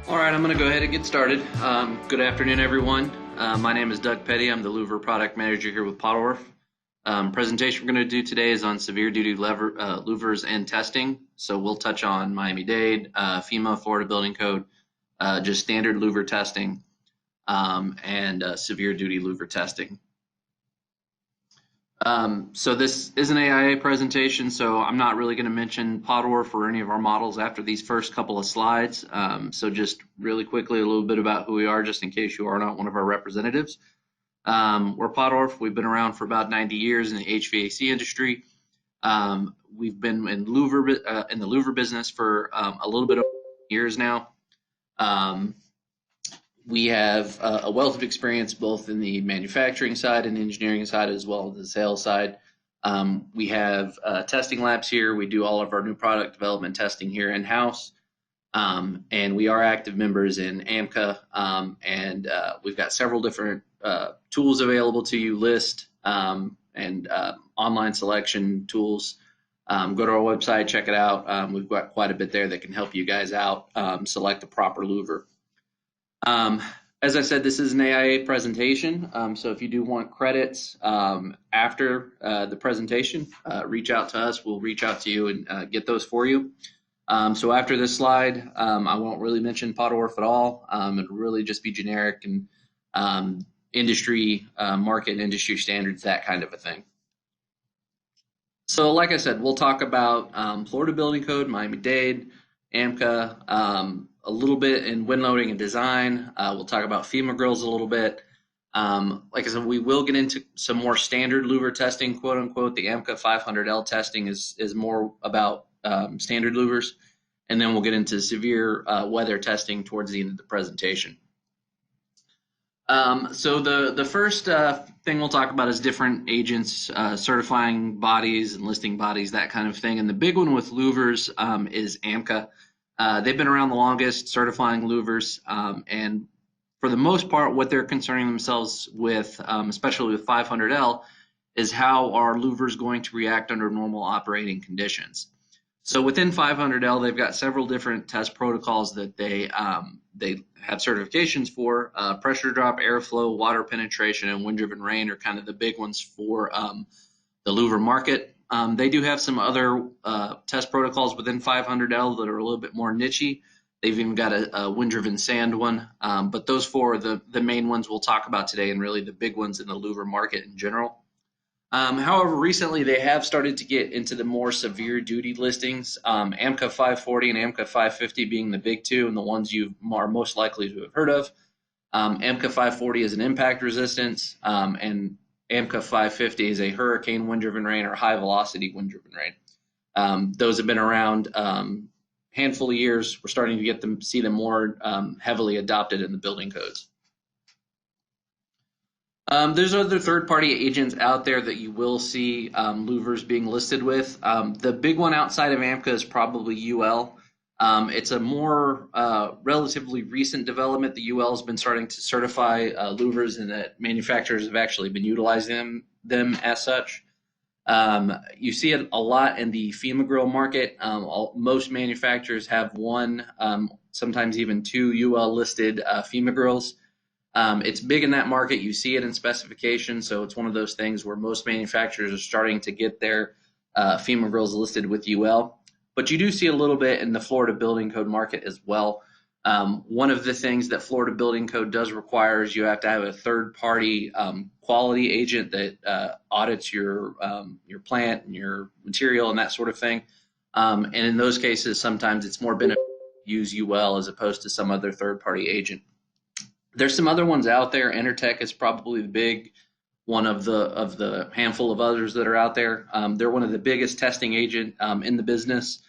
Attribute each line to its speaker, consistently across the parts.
Speaker 1: All right, I'm going to go ahead and get started. Good afternoon, everyone. My name is Doug Petty. I'm the Louver product manager here with Pottorff. Presentation we're going to do today is on severe duty louvers and testing. So we'll touch on Miami-Dade, FEMA, Florida Building Code, just standard louver testing, and severe duty louver testing. So this is an AIA presentation, so I'm not really going to mention Pottorff or any of our models after these first couple of slides. So just really quickly, a little bit about who we are, just in case you are not one of our representatives. We're Pottorff. We've been around for about 90 years in the HVAC industry. We've been in the louver business for a little bit of years now. We have a wealth of experience both in the manufacturing side and engineering side, as well as the sales side. We have testing labs here. We do all of our new product development testing here in-house. And we are active members in AMCA, and we've got several different tools available to you, list and online selection tools. Go to our website, check it out. We've got quite a bit there that can help you guys out select the proper louver. As I said, this is an AIA presentation, so if you do want credits after the presentation, reach out to us. We'll reach out to you and get those for you. So after this slide, I won't really mention Pottorff at all. It'll really just be generic and industry, market and industry standards, that kind of a thing. So like I said, we'll talk about Florida Building Code, Miami-Dade, AMCA, a little bit in wind loading and design. We'll talk about FEMA grills a little bit. Like I said, we will get into some more standard louver testing, quote unquote. The AMCA 500L testing is more about standard louvers. And then we'll get into severe weather testing towards the end of the presentation. So the first thing we'll talk about is different agents, certifying bodies and listing bodies, that kind of thing. And the big one with louvers is AMCA. They've been around the longest, certifying louvers, and for the most part, what they're concerning themselves with, especially with 500L, is how are louvers going to react under normal operating conditions. So within 500L, they've got several different test protocols that they have certifications for. Pressure drop, airflow, water penetration, and wind-driven rain are kind of the big ones for the louver market. They do have some other test protocols within 500L that are a little bit more niche-y. They've even got a wind-driven sand one, but those four are the main ones we'll talk about today, and really the big ones in the louver market in general. However, recently they have started to get into the more severe duty listings, AMCA 540 and AMCA 550 being the big two and the ones you are most likely to have heard of. AMCA 540 is an impact resistance, and AMCA 550 is a hurricane wind-driven rain or high-velocity wind-driven rain. Those have been around handful of years. We're starting to see them more heavily adopted in the building codes. There's other third-party agents out there that you will see louvers being listed with. The big one outside of AMCA is probably UL. It's a more relatively recent development. The UL has been starting to certify louvers, and that manufacturers have actually been utilizing them as such. You see it a lot in the FEMA grill market. Most manufacturers have one, sometimes even two UL listed FEMA grills. It's big in that market. You see it in specifications, so it's one of those things where most manufacturers are starting to get their FEMA grills listed with UL. But you do see a little bit in the Florida Building Code market as well. One of the things that Florida Building Code does require is you have to have a third-party quality agent that audits your plant and your material and that sort of thing. And in those cases, sometimes it's more beneficial to use UL as opposed to some other third-party agent. There's some other ones out there. Intertech is probably the big one of the handful of others that are out there. They're one of the biggest testing agent in the business.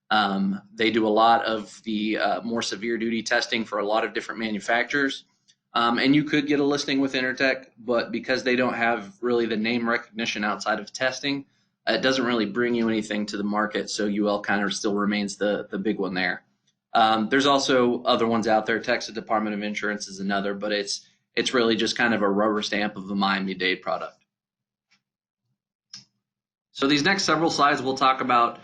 Speaker 1: They do a lot of the more severe duty testing for a lot of different manufacturers. And you could get a listing with Intertech, but because they don't have really the name recognition outside of testing, it doesn't really bring you anything to the market. So UL kind of still remains the big one there. There's also other ones out there. Texas Department of Insurance is another, but it's really just kind of a rubber stamp of a Miami-Dade product. So these next several slides, we'll talk about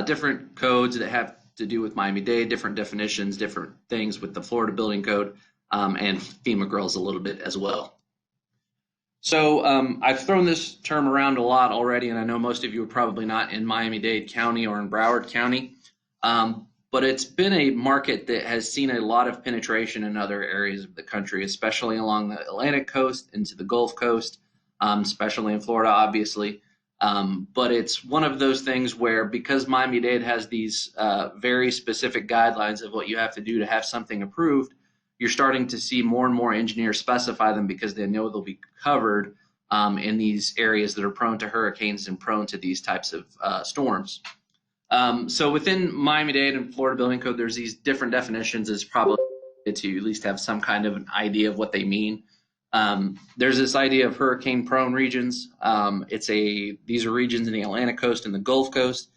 Speaker 1: different codes that have to do with Miami-Dade, different definitions, different things with the Florida Building Code, and FEMA grills a little bit as well. So I've thrown this term around a lot already, and I know most of you are probably not in Miami-Dade County or in Broward County, but it's been a market that has seen a lot of penetration in other areas of the country, especially along the Atlantic coast into the Gulf Coast, especially in Florida, obviously. But it's one of those things where, because Miami-Dade has these very specific guidelines of what you have to do to have something approved, you're starting to see more and more engineers specify them because they know they'll be covered in these areas that are prone to hurricanes and prone to these types of storms. So within Miami-Dade and Florida Building Code, there's these different definitions. It's probably good to at least have some kind of an idea of what they mean. There's this idea of hurricane-prone regions. These are regions in the Atlantic coast and the Gulf Coast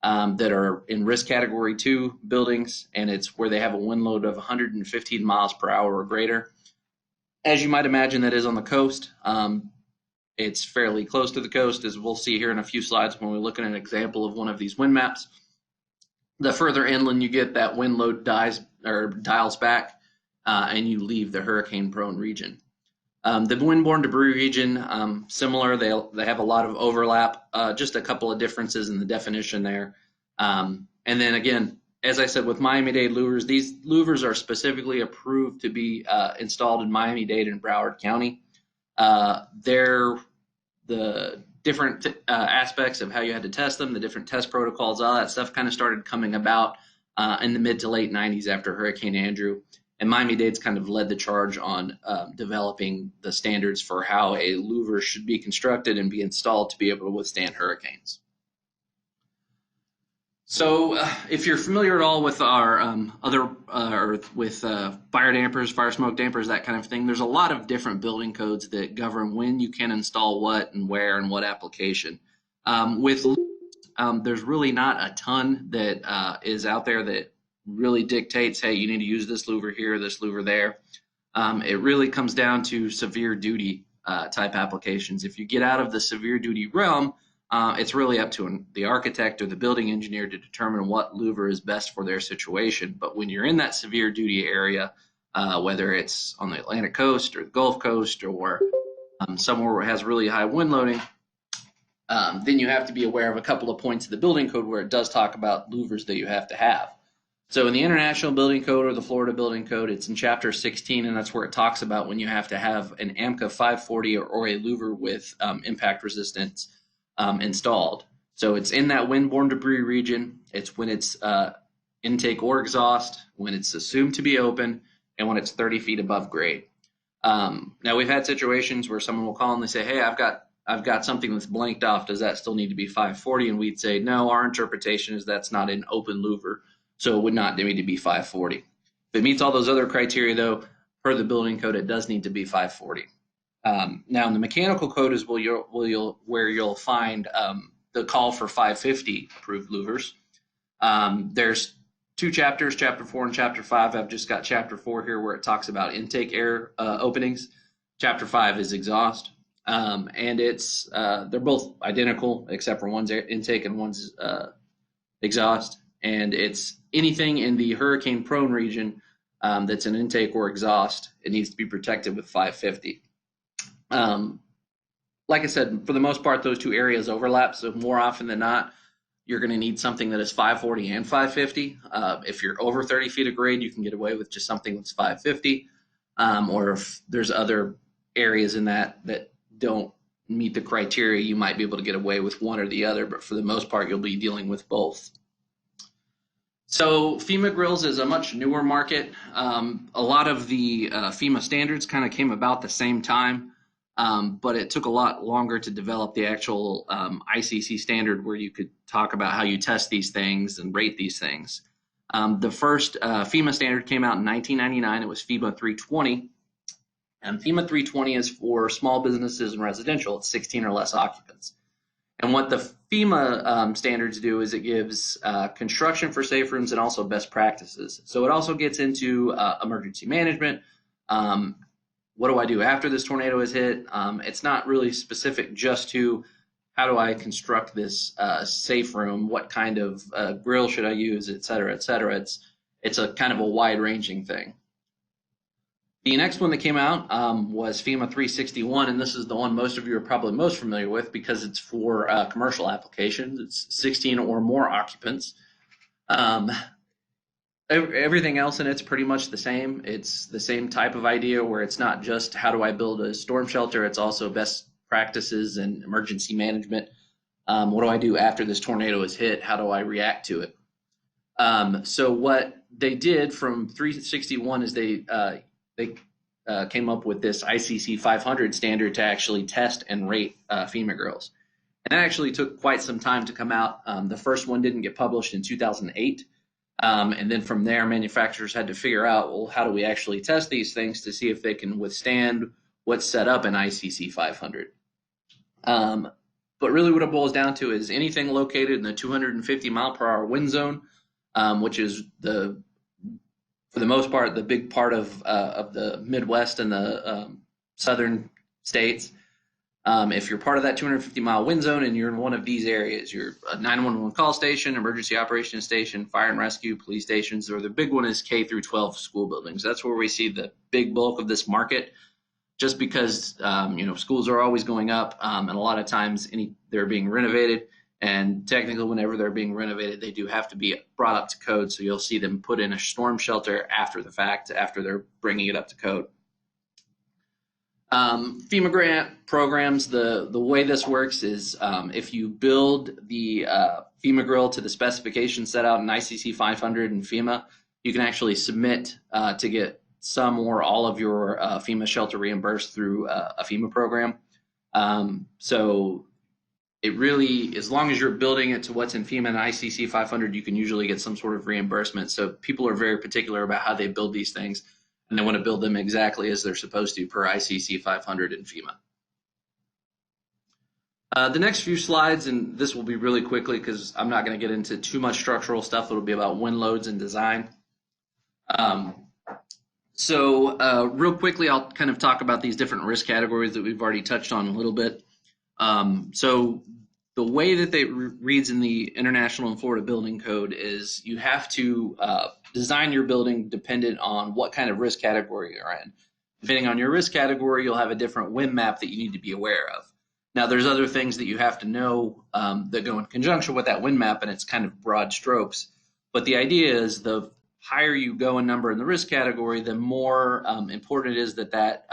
Speaker 1: that are in risk category 2 buildings, and it's where they have a wind load of 115 miles per hour or greater. As you might imagine, that is on the coast. It's fairly close to the coast, as we'll see here in a few slides when we look at an example of one of these wind maps. The further inland you get, that wind load dials back, and you leave the hurricane-prone region. The windborne debris region, similar. They have a lot of overlap, just a couple of differences in the definition there. And then again, as I said, with Miami-Dade louvers, these louvers are specifically approved to be installed in Miami-Dade and Broward County. They're the different aspects of how you had to test them, the different test protocols, all that stuff kind of started coming about in the mid to late 90s after Hurricane Andrew. And Miami-Dade's kind of led the charge on developing the standards for how a louver should be constructed and be installed to be able to withstand hurricanes. So if you're familiar at all with our fire dampers, fire smoke dampers, that kind of thing, there's a lot of different building codes that govern when you can install what and where and what application. There's really not a ton that is out there that really dictates, hey, you need to use this louver here, this louver there. It really comes down to severe duty type applications. If you get out of the severe duty realm, it's really up to the architect or the building engineer to determine what louver is best for their situation. But when you're in that severe duty area, whether it's on the Atlantic coast or the Gulf Coast or somewhere where it has really high wind loading, then you have to be aware of a couple of points of the building code where it does talk about louvers that you have to have. So in the International Building Code or the Florida Building Code, it's in Chapter 16, and that's where it talks about when you have to have an AMCA 540 or a louver with impact resistance installed. So it's in that windborne debris region. It's when it's intake or exhaust, when it's assumed to be open, and when it's 30 feet above grade. Now we've had situations where someone will call and they say, hey, I've got something that's blanked off. Does that still need to be 540? And we'd say, no, our interpretation is that's not an open louver, so it would not need to be 540. If it meets all those other criteria, though, per the building code, it does need to be 540. Now, in the mechanical code is where you'll find the call for 550 approved louvers. There's two chapters, Chapter 4 and Chapter 5. I've just got Chapter 4 here where it talks about intake air openings. Chapter 5 is exhaust. And they're both identical except for one's intake and one's exhaust. And it's anything in the hurricane-prone region that's an intake or exhaust. It needs to be protected with 550. Like I said, for the most part, those two areas overlap. So more often than not, you're going to need something that is 540 and 550. If you're over 30 feet of grade, you can get away with just something that's 550. Or if there's other areas in that don't meet the criteria, you might be able to get away with one or the other. But for the most part, you'll be dealing with both. So FEMA grills is a much newer market. A lot of the FEMA standards kind of came about the same time, but it took a lot longer to develop the actual ICC standard where you could talk about how you test these things and rate these things. The first FEMA standard came out in 1999. It was FEMA 320. And FEMA 320 is for small businesses and residential. It's 16 or less occupants. And what the FEMA standards do is it gives construction for safe rooms and also best practices. So it also gets into emergency management. What do I do after this tornado is hit? It's not really specific just to how do I construct this safe room? What kind of grill should I use, et cetera, et cetera. It's a kind of a wide-ranging thing. The next one that came out was FEMA 361, and this is the one most of you are probably most familiar with because it's for commercial applications. It's 16 or more occupants. Everything else in it's pretty much the same. It's the same type of idea where it's not just how do I build a storm shelter, it's also best practices and emergency management. What do I do after this tornado is hit? How do I react to it? So what they did from 361 is they came up with this ICC 500 standard to actually test and rate FEMA grills. And that actually took quite some time to come out. The first one didn't get published in 2008. And then from there, manufacturers had to figure out, well, how do we actually test these things to see if they can withstand what's set up in ICC 500? But really what it boils down to is anything located in the 250 mile per hour wind zone, which is for the most part, the big part of the Midwest and the southern states. If you're part of that 250 mile wind zone and you're in one of these areas, you're a 911 call station, emergency operations station, fire and rescue, police stations, or the big one is K through 12 school buildings. That's where we see the big bulk of this market, just because schools are always going up, and a lot of times they're being renovated. And technically, whenever they're being renovated, they do have to be brought up to code. So you'll see them put in a storm shelter after the fact, after they're bringing it up to code. FEMA grant programs, the way this works is if you build the FEMA grill to the specifications set out in ICC 500 and FEMA, you can actually submit to get some or all of your FEMA shelter reimbursed through a FEMA program. So it really, as long as you're building it to what's in FEMA and ICC 500, you can usually get some sort of reimbursement. So people are very particular about how they build these things, and they want to build them exactly as they're supposed to per ICC 500 and FEMA. The next few slides, and this will be really quickly because I'm not going to get into too much structural stuff. It'll be about wind loads and design. Real quickly, I'll kind of talk about these different risk categories that we've already touched on a little bit. So the way that it reads in the International and Florida Building Code is you have to design your building dependent on what kind of risk category you're in. Depending on your risk category, you'll have a different wind map that you need to be aware of. Now, there's other things that you have to know that go in conjunction with that wind map, and it's kind of broad strokes. But the idea is the higher you go in number in the risk category, the more important it is that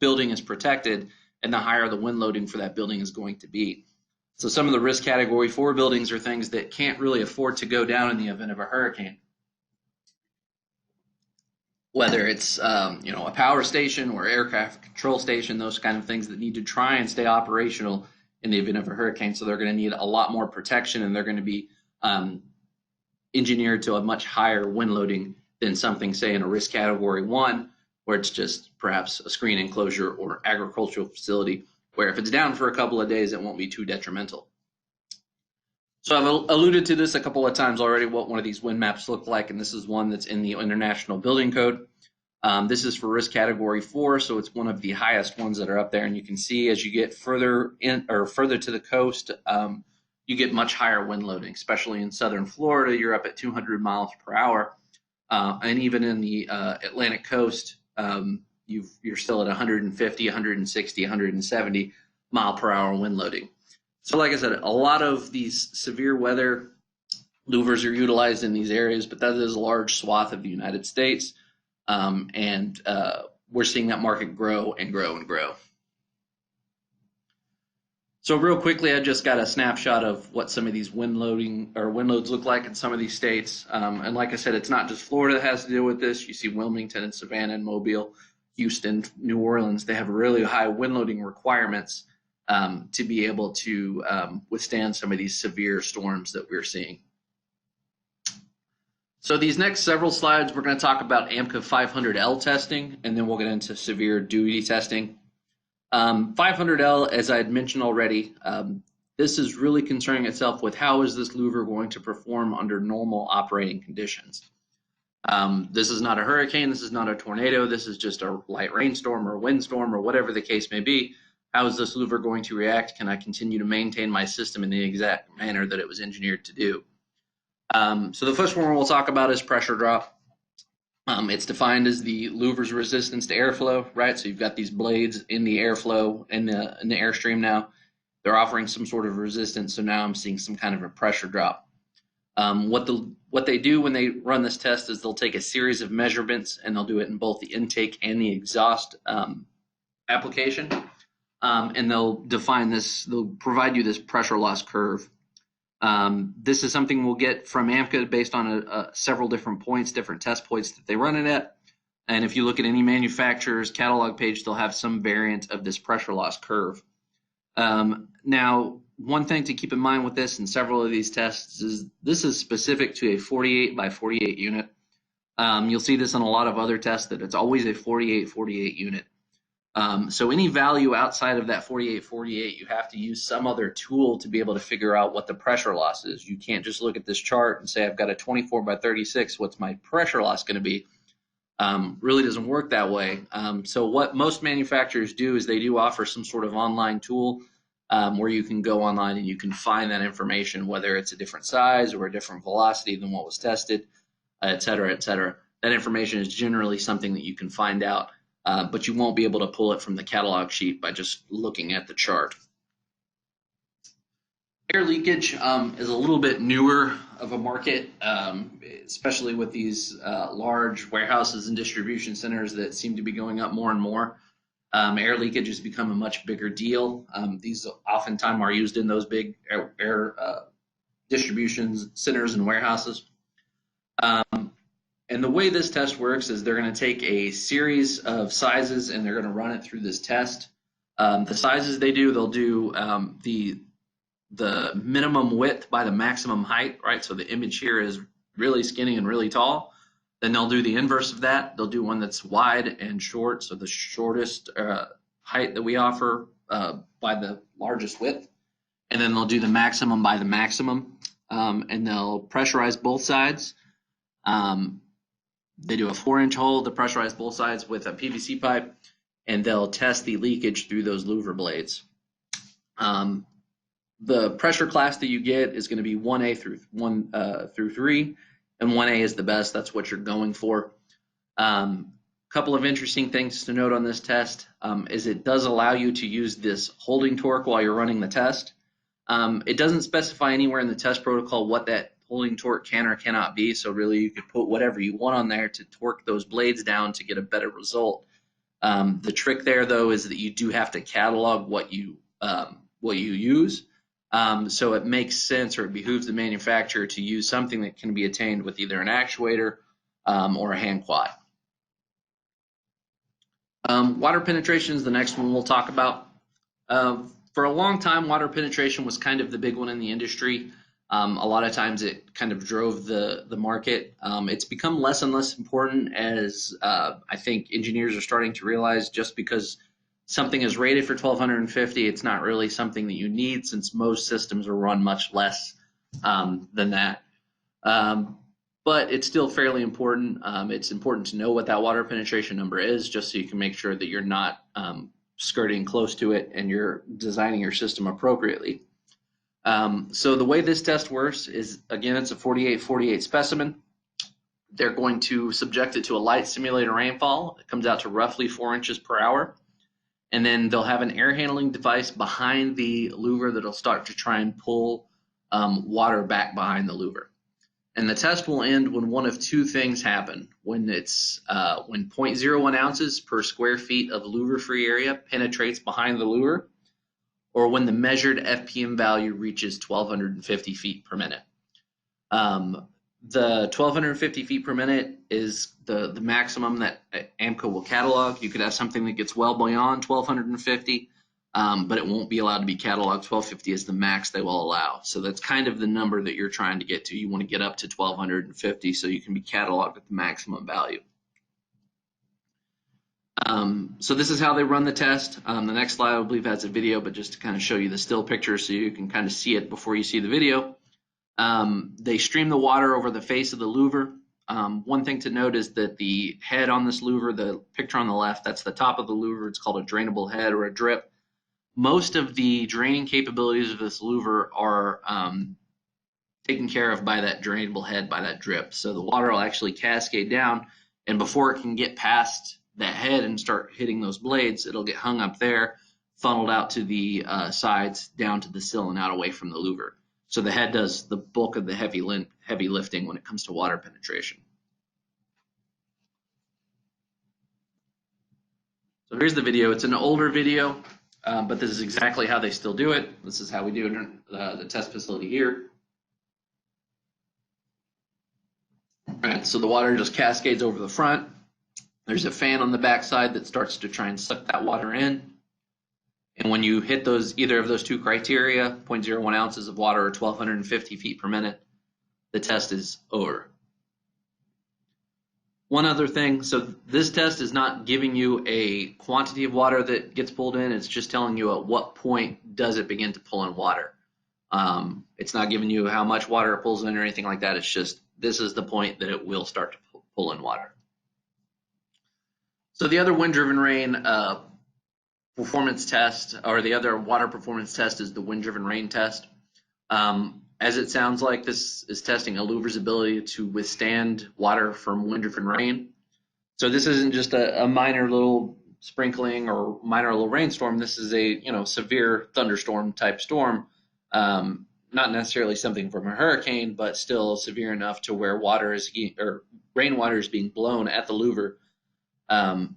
Speaker 1: building is protected, and the higher the wind loading for that building is going to be. So some of the risk category 4 buildings are things that can't really afford to go down in the event of a hurricane. Whether it's a power station or aircraft control station, those kind of things that need to try and stay operational in the event of a hurricane. So they're going to need a lot more protection, and they're going to be engineered to a much higher wind loading than something, say, in a risk category 1, where it's just perhaps a screen enclosure or agricultural facility, where if it's down for a couple of days, it won't be too detrimental. So I've alluded to this a couple of times already, what one of these wind maps look like, and this is one that's in the International Building Code. This is for risk category 4, so it's one of the highest ones that are up there, and you can see as you get further in or further to the coast, you get much higher wind loading, especially in southern Florida. You're up at 200 miles per hour, and even in the Atlantic coast, you're still at 150, 160, 170 mile per hour wind loading. So like I said, a lot of these severe weather louvers are utilized in these areas, but that is a large swath of the United States, and we're seeing that market grow and grow and grow. So real quickly, I just got a snapshot of what some of these wind loads look like in some of these states. And like I said, it's not just Florida that has to deal with this. You see Wilmington and Savannah and Mobile, Houston, New Orleans. They have really high wind loading requirements to be able to withstand some of these severe storms that we're seeing. So these next several slides, we're going to talk about AMCA 500L testing, and then we'll get into severe duty testing. 500L, as I had mentioned already, this is really concerning itself with how is this louver going to perform under normal operating conditions. This is not a hurricane, this is not a tornado, this is just a light rainstorm or windstorm or whatever the case may be. How is this louver going to react? Can I continue to maintain my system in the exact manner that it was engineered to do? So the first one we'll talk about is pressure drop. It's defined as the louver's resistance to airflow, right? So you've got these blades in the airflow in the airstream now. They're offering some sort of resistance, so now I'm seeing some kind of a pressure drop. What they do when they run this test is they'll take a series of measurements, and they'll do it in both the intake and the exhaust application, and they'll define this. They'll provide you this pressure loss curve. This is something we'll get from AMCA based on several different points, different test points that they run it at. And if you look at any manufacturer's catalog page, they'll have some variant of this pressure loss curve. Now, one thing to keep in mind with this and several of these tests is this is specific to a 48 by 48 unit. You'll see this in a lot of other tests that it's always a 48 unit. So any value outside of that 48, you have to use some other tool to be able to figure out what the pressure loss is. You can't just look at this chart and say, I've got a 24 by 36, what's my pressure loss going to be? Really doesn't work that way. So what most manufacturers do is they do offer some sort of online tool where you can go online and you can find that information, whether it's a different size or a different velocity than what was tested, et cetera, et cetera. That information is generally something that you can find out. But you won't be able to pull it from the catalog sheet by just looking at the chart. Air leakage is a little bit newer of a market, especially with these large warehouses and distribution centers that seem to be going up more and more. Air leakage has become a much bigger deal. These oftentimes are used in those big air distribution centers and warehouses. And the way this test works is they're going to take a series of sizes and they're going to run it through this test. The sizes they do, they'll do the minimum width by the maximum height, right? So the image here is really skinny and really tall. Then they'll do the inverse of that. They'll do one that's wide and short, so the shortest height that we offer by the largest width. And then they'll do the maximum by the maximum, and they'll pressurize both sides. They do a 4-inch hole to pressurize both sides with a PVC pipe, and they'll test the leakage through those louver blades. The pressure class that you get is going to be 1A through 3, and 1A is the best. That's what you're going for. Couple of interesting things to note on this test is it does allow you to use this holding torque while you're running the test. It doesn't specify anywhere in the test protocol what that holding torque can or cannot be, so really you could put whatever you want on there to torque those blades down to get a better result. The trick there, though, is that you do have to catalog what you use. So it makes sense, or it behooves the manufacturer to use something that can be attained with either an actuator or a hand quad. Water penetration is the next one we'll talk about. For a long time, water penetration was kind of the big one in the industry. A lot of times it kind of drove the market. It's become less and less important as I think engineers are starting to realize just because something is rated for 1250, it's not really something that you need, since most systems are run much less than that. But it's still fairly important. It's important to know what that water penetration number is, just so you can make sure that you're not skirting close to it and you're designing your system appropriately. So the way this test works is, again, it's a 48 specimen. They're going to subject it to a light simulated rainfall. It comes out to roughly 4 inches per hour. And then they'll have an air handling device behind the louver that'll start to try and pull water back behind the louver. And the test will end when one of two things happen: when 0.01 ounces per square feet of louver-free area penetrates behind the louver, or when the measured FPM value reaches 1,250 feet per minute. The 1,250 feet per minute is the maximum that AMCA will catalog. You could have something that gets well beyond 1,250, but it won't be allowed to be cataloged. 1,250 is the max they will allow. So that's kind of the number that you're trying to get to. You want to get up to 1,250 so you can be cataloged at the maximum value. So this is how they run the test. The next slide, I believe, has a video, but just to kind of show you the still picture so you can kind of see it before you see the video. They stream the water over the face of the louver. One thing to note is that the head on this louver, the picture on the left, that's the top of the louver. It's called a drainable head or a drip. most of the draining capabilities of this louver are taken care of by that drainable head, by that drip. So the water will actually cascade down, and before it can get past that head and start hitting those blades, it'll get hung up there, funneled out to the sides, down to the sill and out away from the louver. So the head does the bulk of the heavy lifting when it comes to water penetration. So here's the video. It's an older video, but this is exactly how they still do it. This is how we do it in the test facility here. All right, so the water just cascades over the front. There's a fan on the back side that starts to try and suck that water in. And when you hit either of those two criteria, 0.01 ounces of water or 1,250 feet per minute, the test is over. One other thing, so this test is not giving you a quantity of water that gets pulled in. It's just telling you at what point does it begin to pull in water. It's not giving you how much water it pulls in or anything like that. It's just this is the point that it will start to pull in water. So the other wind-driven rain performance test, or the other water performance test, is the wind-driven rain test. As it sounds like, this is testing a louver's ability to withstand water from wind-driven rain. So this isn't just a minor little sprinkling or minor little rainstorm. This is a severe thunderstorm type storm. Not necessarily something from a hurricane, but still severe enough to where rainwater is being blown at the louver.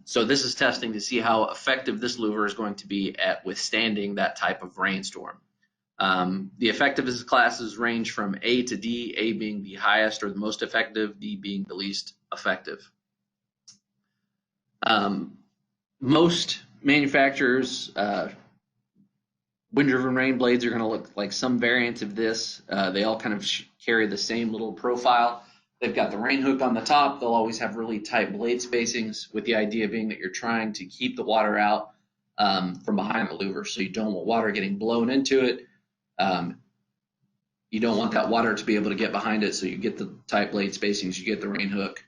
Speaker 1: So this is testing to see how effective this louver is going to be at withstanding that type of rainstorm. The effectiveness classes range from A to D, A being the highest or the most effective, D being the least effective. Most manufacturers, wind-driven rain blades are going to look like some variant of this. They all kind of carry the same little profile. They've got the rain hook on the top. They'll always have really tight blade spacings, with the idea being that you're trying to keep the water out from behind the louver. So you don't want water getting blown into it. You don't want that water to be able to get behind it, so you get the tight blade spacings, you get the rain hook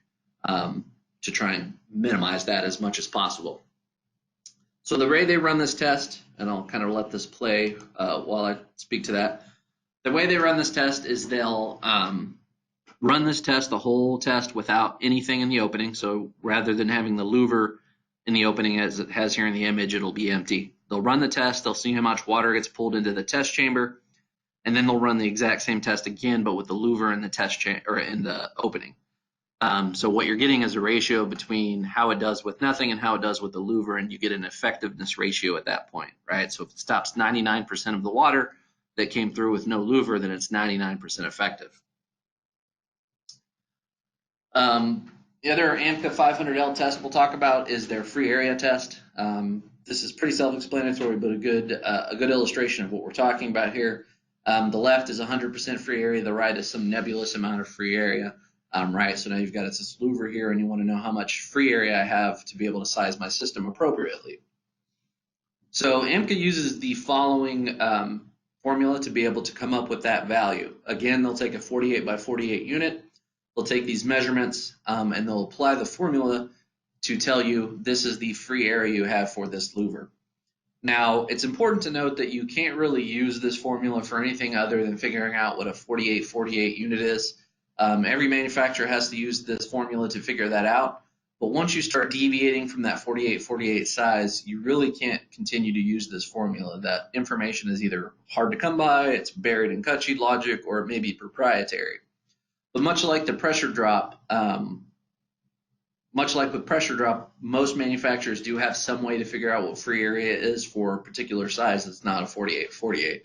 Speaker 1: to try and minimize that as much as possible. So the way they run this test, and I'll kind of let this play while I speak to that. The way they run this test is they'll run this test, the whole test, without anything in the opening. So rather than having the louver in the opening as it has here in the image, it'll be empty. They'll run the test, they'll see how much water gets pulled into the test chamber, and then they'll run the exact same test again, but with the louver in the test chamber, or in the opening. So what you're getting is a ratio between how it does with nothing and how it does with the louver, and you get an effectiveness ratio at that point, right? So if it stops 99% of the water that came through with no louver, then it's 99% effective. The other AMCA 500L test we'll talk about is their free area test. This is pretty self-explanatory, but a good illustration of what we're talking about here. The left is 100% free area. The right is some nebulous amount of free area. Right, so now you've got this louver here, and you want to know how much free area I have to be able to size my system appropriately. So AMCA uses the following formula to be able to come up with that value. Again, they'll take a 48 by 48 unit. They'll take these measurements and they'll apply the formula to tell you this is the free area you have for this louver. Now, it's important to note that you can't really use this formula for anything other than figuring out what a 48-48 unit is. Every manufacturer has to use this formula to figure that out. But once you start deviating from that 48-48 size, you really can't continue to use this formula. That information is either hard to come by, it's buried in cut sheet logic, or it may be proprietary. But much like the pressure drop, much like with pressure drop, most manufacturers do have some way to figure out what free area is for a particular size that's not a 48-48.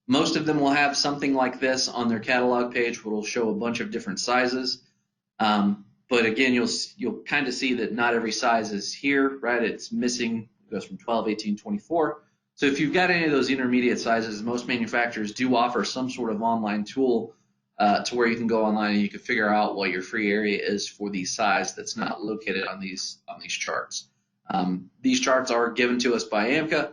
Speaker 1: Most of them will have something like this on their catalog page, where it'll show a bunch of different sizes. But again, you'll kind of see that not every size is here, right? It's missing. It goes from 12, 18, 24. So if you've got any of those intermediate sizes, most manufacturers do offer some sort of online tool to where you can go online and you can figure out what your free area is for the size that's not located on these charts. These charts are given to us by AMCA,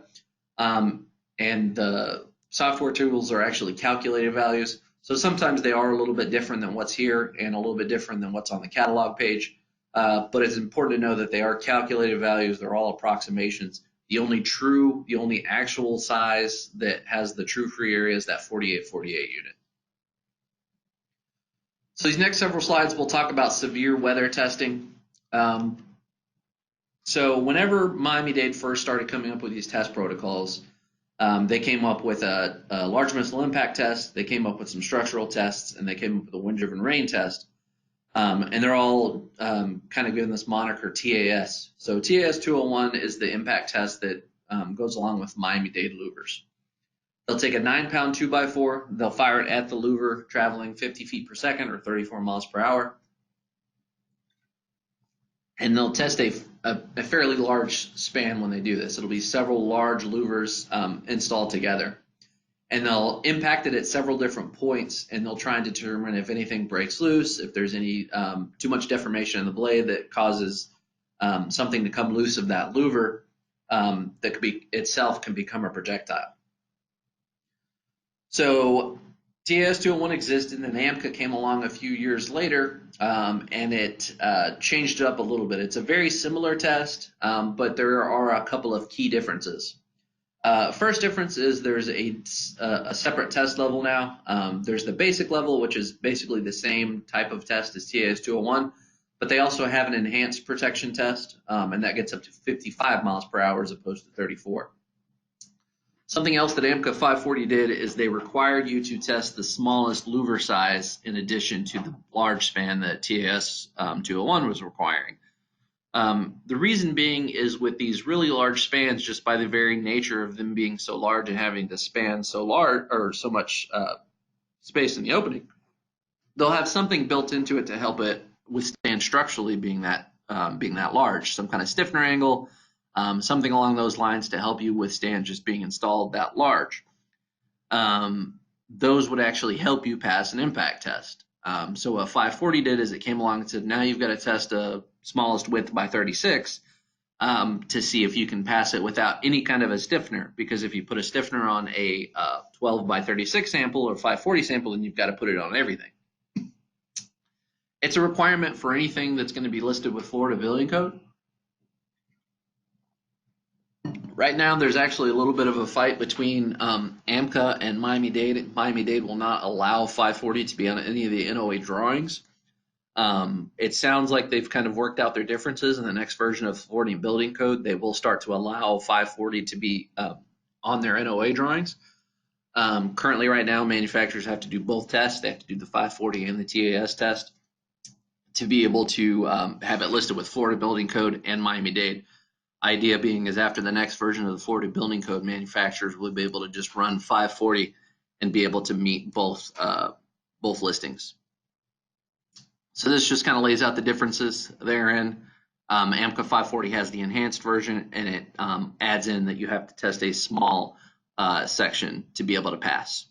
Speaker 1: and the software tools are actually calculated values. So sometimes they are a little bit different than what's here and a little bit different than what's on the catalog page. But it's important to know that they are calculated values. They're all approximations. The only actual size that has the true free area is that 4848 unit. So these next several slides, we'll talk about severe weather testing. So whenever Miami-Dade first started coming up with these test protocols, they came up with a large missile impact test, they came up with some structural tests, and they came up with a wind-driven rain test. And they're all kind of given this moniker TAS. So TAS 201 is the impact test that goes along with Miami-Dade louvers. They'll take a 9-pound 2x4, they'll fire it at the louver traveling 50 feet per second or 34 miles per hour. And they'll test a fairly large span when they do this. It'll be several large louvers installed together. And they'll impact it at several different points, and they'll try and determine if anything breaks loose, if there's any too much deformation in the blade that causes something to come loose of that louver that could be itself can become a projectile. So TAS 201 existed, and AMCA came along a few years later, and it changed it up a little bit. It's a very similar test, but there are a couple of key differences. First difference is there's a separate test level now. There's the basic level, which is basically the same type of test as TAS 201, but they also have an enhanced protection test, and that gets up to 55 miles per hour as opposed to 34. Something else that AMCA 540 did is they required you to test the smallest louver size in addition to the large span that TAS 201 was requiring. The reason being is with these really large spans, just by the very nature of them being so large and having to span so large or so much space in the opening, they'll have something built into it to help it withstand structurally being that large, some kind of stiffener angle, something along those lines to help you withstand just being installed that large. Those would actually help you pass an impact test. So what 540 did is it came along and said, now you've got to test a smallest width by 36 to see if you can pass it without any kind of a stiffener, because if you put a stiffener on a 12 by 36 sample or 540 sample, then you've got to put it on everything. It's a requirement for anything that's going to be listed with Florida Building Code. Right now, there's actually a little bit of a fight between AMCA and Miami-Dade. Miami-Dade will not allow 540 to be on any of the NOA drawings. It sounds like they've kind of worked out their differences. In the next version of Florida Building Code, they will start to allow 540 to be on their NOA drawings. Currently, right now, manufacturers have to do both tests. They have to do the 540 and the TAS test to be able to have it listed with Florida Building Code and Miami-Dade. Idea being is after the next version of the Florida Building Code, manufacturers will be able to just run 540 and be able to meet both listings. So this just kind of lays out the differences therein. AMCA 540 has the enhanced version, and it adds in that you have to test a small section to be able to pass.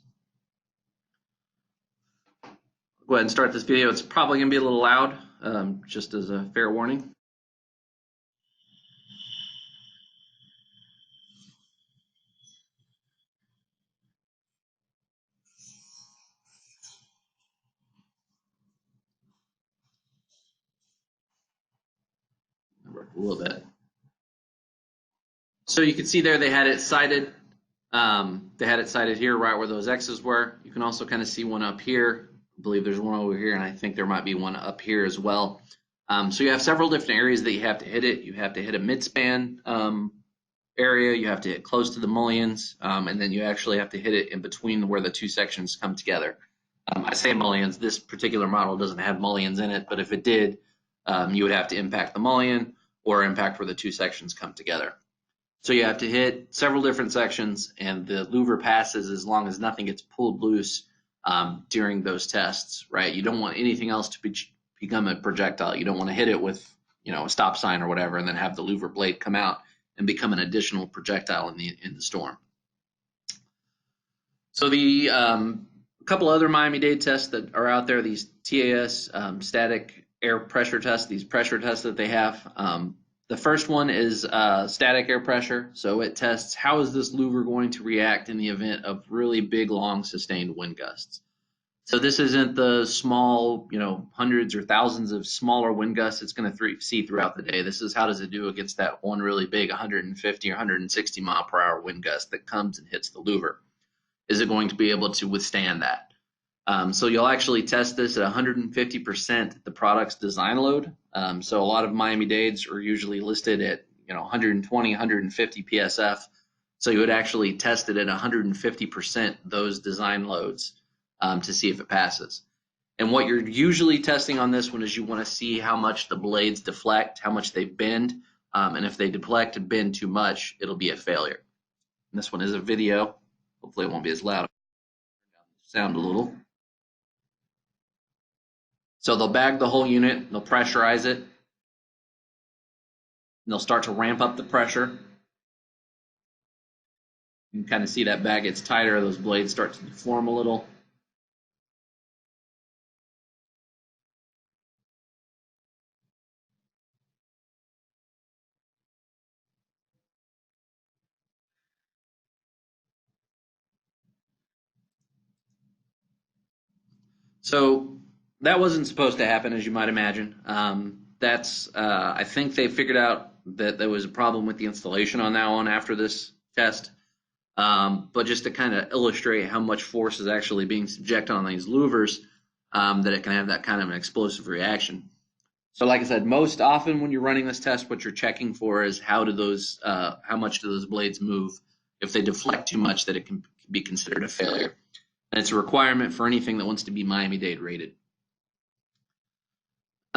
Speaker 1: Go ahead and start this video. It's probably going to be a little loud, just as a fair warning. A little bit. So you can see there they had it cited. They had it cited here right where those X's were. You can also kind of see one up here. I believe there's one over here, and I think there might be one up here as well. So you have several different areas that you have to hit it. You have to hit a mid-span area. You have to hit close to the mullions, and then you actually have to hit it in between where the two sections come together. I say mullions. This particular model doesn't have mullions in it, but if it did, you would have to impact the mullion or impact where the two sections come together. So you have to hit several different sections, and the louver passes as long as nothing gets pulled loose during those tests, right? You don't want anything else to become a projectile. You don't want to hit it with, a stop sign or whatever, and then have the louver blade come out and become an additional projectile in the storm. So the couple other Miami-Dade tests that are out there, these TAS static air pressure tests, these pressure tests that they have. The first one is static air pressure. So it tests how is this louver going to react in the event of really big, long, sustained wind gusts. So this isn't the small, hundreds or thousands of smaller wind gusts it's going to see throughout the day. This is how does it do against that one really big 150 or 160 mile per hour wind gust that comes and hits the louver. Is it going to be able to withstand that? So you'll actually test this at 150% the product's design load. So a lot of Miami-Dades are usually listed at 120, 150 PSF. So you would actually test it at 150% those design loads to see if it passes. And what you're usually testing on this one is you want to see how much the blades deflect, how much they bend, and if they deflect and bend too much, it'll be a failure. And this one is a video. Hopefully it won't be as loud. Sound a little. So they'll bag the whole unit, they'll pressurize it, and they'll start to ramp up the pressure. You can kind of see that bag gets tighter, those blades start to deform a little. So that wasn't supposed to happen, as you might imagine. I think they figured out that there was a problem with the installation on that one after this test. But just to kind of illustrate how much force is actually being subjected on these louvers, that it can have that kind of an explosive reaction. So like I said, most often when you're running this test, what you're checking for is how much do those blades move? If they deflect too much, that it can be considered a failure. And it's a requirement for anything that wants to be Miami-Dade rated.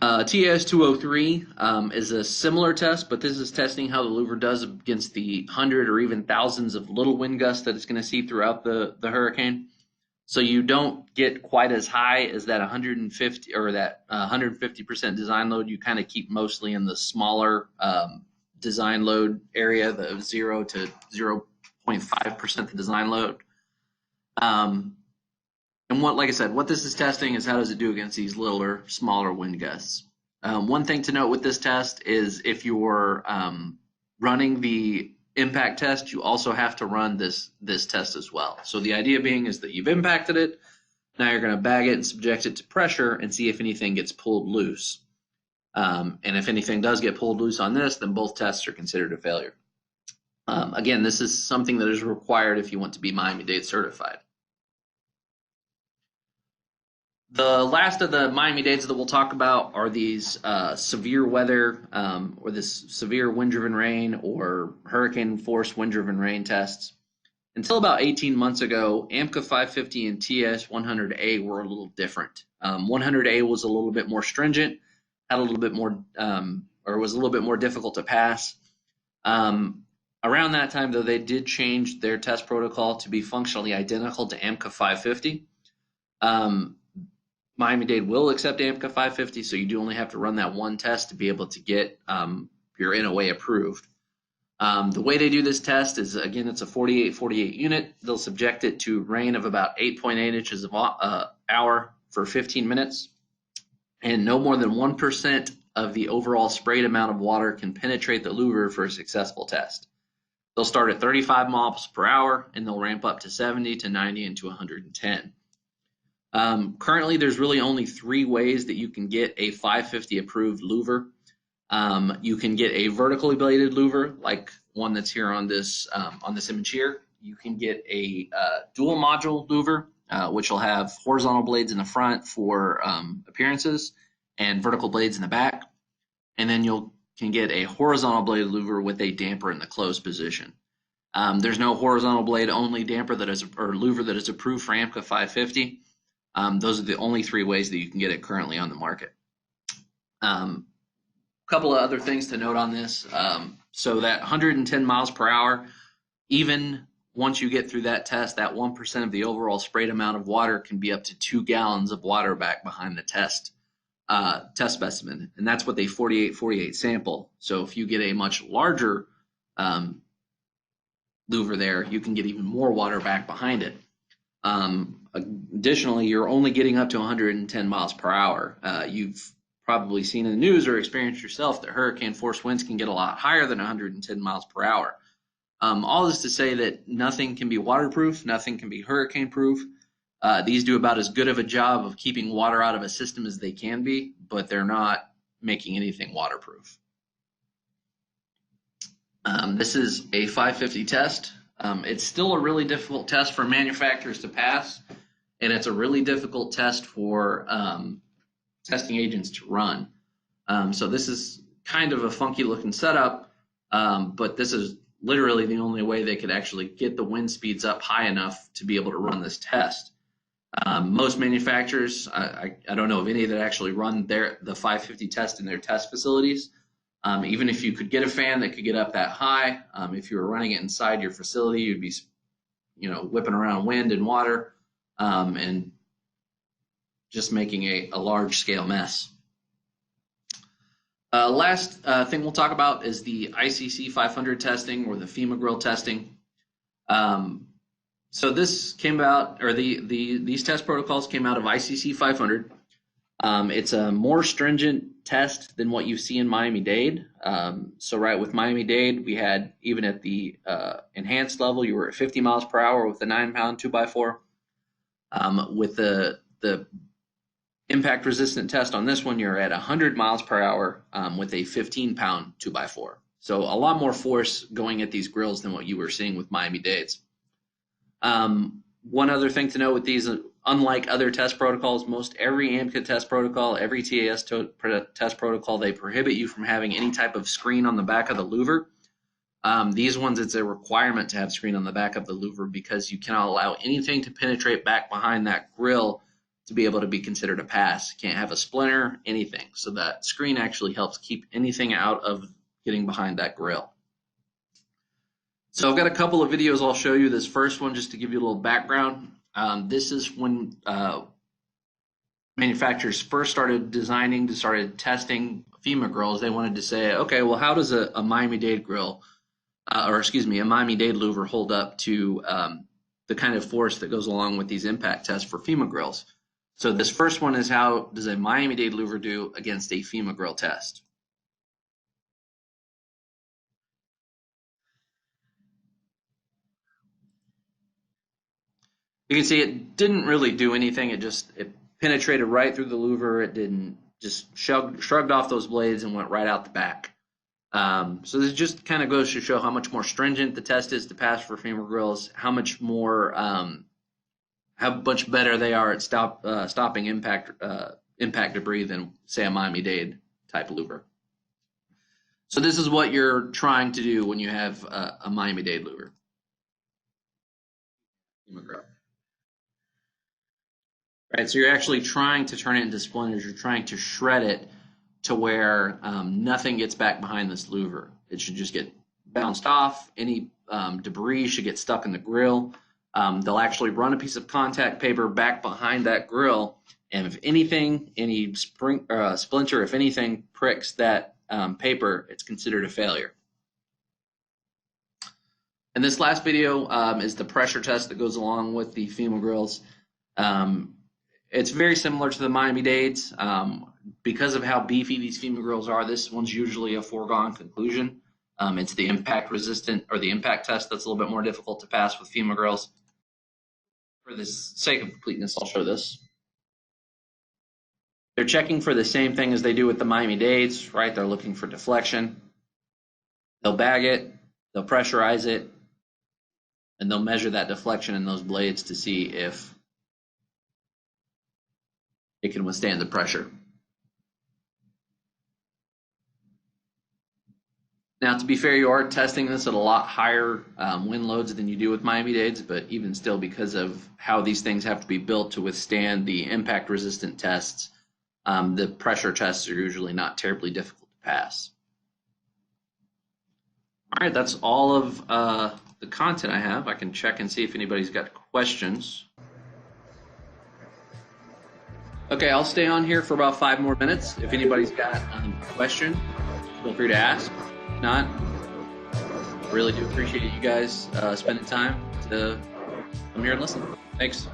Speaker 1: TS 203 is a similar test, but this is testing how the louver does against the 100 or even thousands of little wind gusts that it's going to see throughout the hurricane. So you don't get quite as high as that 150 or that 150% design load. You kind of keep mostly in the smaller design load area, the 0 to 0.5% the design load. And like I said, what this is testing is how does it do against these littler, smaller wind gusts. One thing to note with this test is if you're running the impact test, you also have to run this test as well. So the idea being is that you've impacted it, now you're going to bag it and subject it to pressure and see if anything gets pulled loose. And if anything does get pulled loose on this, then both tests are considered a failure. Again, this is something that is required if you want to be Miami-Dade certified. The last of the Miami-Dades that we'll talk about are these severe weather or this severe wind-driven rain or hurricane-force wind-driven rain tests. Until about 18 months ago, AMCA 550 and TS 100A were a little different. 100A was a little bit more stringent, had a little bit more, or was a little bit more difficult to pass. Around that time, though, they did change their test protocol to be functionally identical to AMCA 550. Miami-Dade will accept AMCA 550, so you do only have to run that one test to be able to get your NOA approved. The way they do this test is, again, it's a 48-48 unit. They'll subject it to rain of about 8.8 inches of hour for 15 minutes, and no more than 1% of the overall sprayed amount of water can penetrate the louver for a successful test. They'll start at 35 miles per hour, and they'll ramp up to 70 to 90 and to 110. Currently, there's really only 3 ways that you can get a 550 approved louver. You can get a vertically bladed louver, like one that's here on this image here. You can get a dual module louver, which will have horizontal blades in the front for appearances and vertical blades in the back. And then you can get a horizontal bladed louver with a damper in the closed position. There's no horizontal blade only damper or louver that is approved for AMCA 550. Those are the only 3 ways that you can get it currently on the market. Couple of other things to note on this. So that 110 miles per hour, even once you get through that test, that 1% of the overall sprayed amount of water can be up to 2 gallons of water back behind the test specimen. And that's what they 48-48 sample. So if you get a much larger louver there, you can get even more water back behind it. Additionally, you're only getting up to 110 miles per hour. You've probably seen in the news or experienced yourself that hurricane force winds can get a lot higher than 110 miles per hour. All this to say that nothing can be waterproof, nothing can be hurricane proof. These do about as good of a job of keeping water out of a system as they can be, but they're not making anything waterproof. This is a 550 test. It's still a really difficult test for manufacturers to pass, and it's a really difficult test for testing agents to run. So this is kind of a funky looking setup, but this is literally the only way they could actually get the wind speeds up high enough to be able to run this test. Most manufacturers, I don't know of any that actually run the 550 test in their test facilities. Even if you could get a fan that could get up that high, if you were running it inside your facility, you'd be, whipping around wind and water, and just making a large scale mess. Last thing we'll talk about is the ICC 500 testing, or the FEMA grill testing. So this came out, or these test protocols came out of ICC 500. It's a more stringent test than what you see in Miami-Dade. So right, with Miami-Dade, we had, even at the enhanced level, you were at 50 miles per hour with the 9-pound 2x4. With the impact resistant test on this one, you're at 100 miles per hour with a 15-pound 2x4. So a lot more force going at these grills than what you were seeing with Miami-Dade's. One other thing to note with these, unlike other test protocols, most every AMCA test protocol, every TAS test protocol, they prohibit you from having any type of screen on the back of the louver. These ones, it's a requirement to have screen on the back of the louver, because you cannot allow anything to penetrate back behind that grill to be able to be considered a pass. You can't have a splinter, anything. So that screen actually helps keep anything out of getting behind that grill. So I've got a couple of videos I'll show you. This first one, just to give you a little background. This is when manufacturers first started testing FEMA grills. They wanted to say, okay, well, how does a Miami-Dade grill, a Miami-Dade louver hold up to the kind of force that goes along with these impact tests for FEMA grills? So this first one is, how does a Miami-Dade louver do against a FEMA grill test? You can see it didn't really do anything. It penetrated right through the louver. It didn't, just shrugged off those blades and went right out the back. So this just kind of goes to show how much more stringent the test is to pass for FEMA grills, how much better they are at stopping impact debris than, say, a Miami-Dade type louver. So this is what you're trying to do when you have a Miami-Dade louver. FEMA grill. Right, so you're actually trying to turn it into splinters. You're trying to shred it to where nothing gets back behind this louver. It should just get bounced off. Any debris should get stuck in the grill. They'll actually run a piece of contact paper back behind that grill, and if anything, any splinter, if anything, pricks that paper, it's considered a failure. And this last video is the pressure test that goes along with the FEMA grills. It's very similar to the Miami-Dades. Because of how beefy these FEMA grills are, this one's usually a foregone conclusion. It's the impact resistant, or the impact test, that's a little bit more difficult to pass with FEMA grills. For the sake of completeness, I'll show this. They're checking for the same thing as they do with the Miami-Dades, right? They're looking for deflection. They'll bag it, they'll pressurize it, and they'll measure that deflection in those blades to see if it can withstand the pressure. Now, to be fair, you are testing this at a lot higher wind loads than you do with Miami-Dades, but even still, because of how these things have to be built to withstand the impact resistant tests, the pressure tests are usually not terribly difficult to pass. All right, that's all of the content I have. I can check and see if anybody's got questions. Okay, I'll stay on here for about 5 more minutes. If anybody's got a question, feel free to ask. If not, really do appreciate you guys spending time to come here and listen. Thanks.